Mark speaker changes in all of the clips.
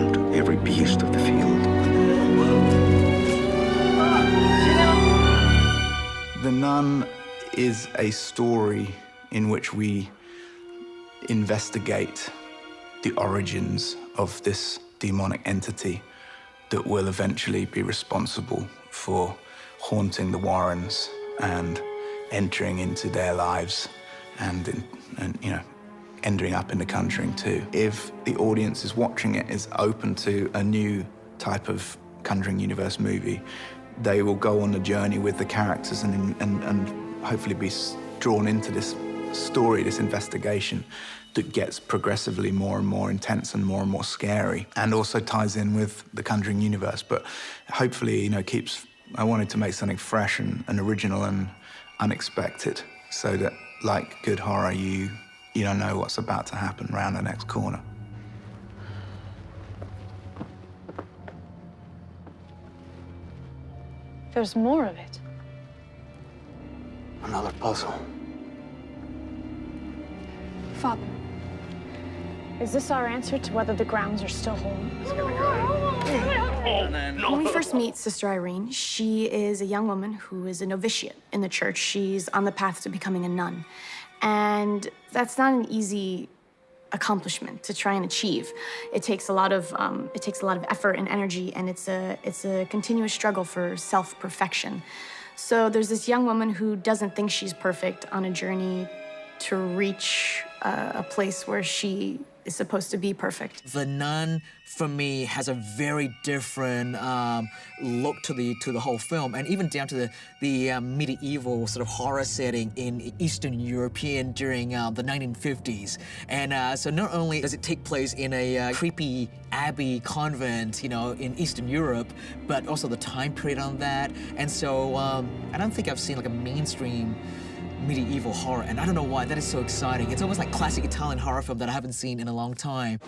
Speaker 1: killed every beast of the field.
Speaker 2: The Nun is a story in which we investigate the origins of this demonic entity that will eventually be responsible for haunting the Warrens and entering into their lives and you know, ending up in The Conjuring too. If the audience is watching it is open to a new type of Conjuring universe movie, they will go on a journey with the characters and hopefully be drawn into this story, this investigation that gets progressively more and more intense and more scary, and also ties in with the Conjuring universe. But hopefully, you know, I wanted to make something fresh and original and unexpected, so that, like good horror, you don't know what's about to happen around the next corner.
Speaker 3: There's more of it.
Speaker 1: Another puzzle.
Speaker 3: Father, is this our answer to whether the grounds are still home?
Speaker 4: When we first meet Sister Irene, she is a young woman who is a novitiate in the church. She's on the path to becoming a nun. And that's not an easy accomplishment to try and achieve. It takes a lot of effort and energy, and it's a continuous struggle for self-perfection. So there's this young woman who doesn't think she's perfect on a journey to reach a place where she is supposed to be perfect.
Speaker 5: The Nun, for me, has a very different look to the whole film, and even down to the medieval sort of horror setting in Eastern European during the 1950s. And so not only does it take place in a creepy abbey convent, you know, in Eastern Europe, but also the time period on that. And so I don't think I've seen like a mainstream medieval horror, and I don't know why. That is so exciting. It's almost like classic Italian horror film that I haven't seen in a long time.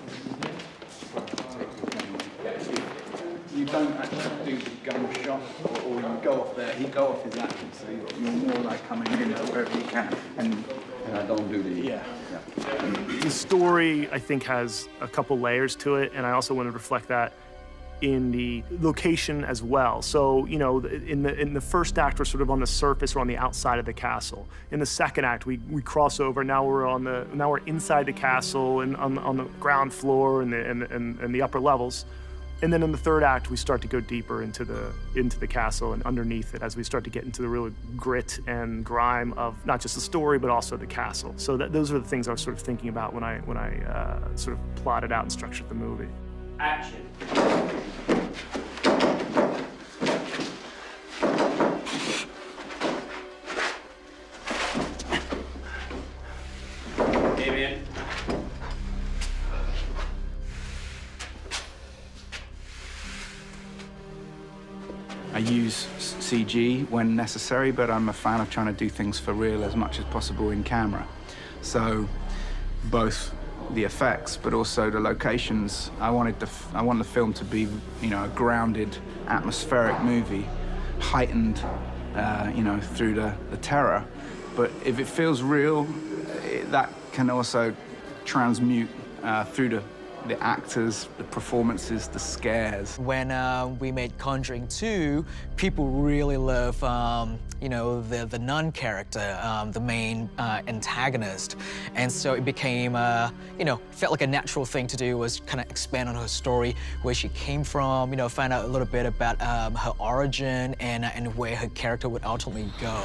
Speaker 2: You don't actually do the gun shot, or you go off there, he go off his action, so you're more like coming in wherever you can. And
Speaker 1: I don't do the...
Speaker 2: yeah.
Speaker 6: The story, I think, has a couple layers to it, and I also want to reflect that in the location as well. So, you know, in the first act, we're sort of on the surface or on the outside of the castle. In the second act, we cross over. Now we're inside the castle and on the ground floor and the upper levels. And then in the third act, we start to go deeper into the castle and underneath it as we start to get into the real grit and grime of not just the story, but also the castle. So those are the things I was sort of thinking about when I sort of plotted out and structured the movie.
Speaker 7: Action. Damien.
Speaker 2: I use CG when necessary, but I'm a fan of trying to do things for real as much as possible in camera. So both the effects, but also the locations. I want the film to be, you know, a grounded, atmospheric movie, heightened, you know, through the terror. But if it feels real, that can also transmute through the actors, the performances, the scares.
Speaker 5: When we made Conjuring 2, people really love, you know, the nun character, the main antagonist. And so it became, you know, felt like a natural thing to do was kind of expand on her story, where she came from, you know, find out a little bit about her origin and where her character would ultimately go.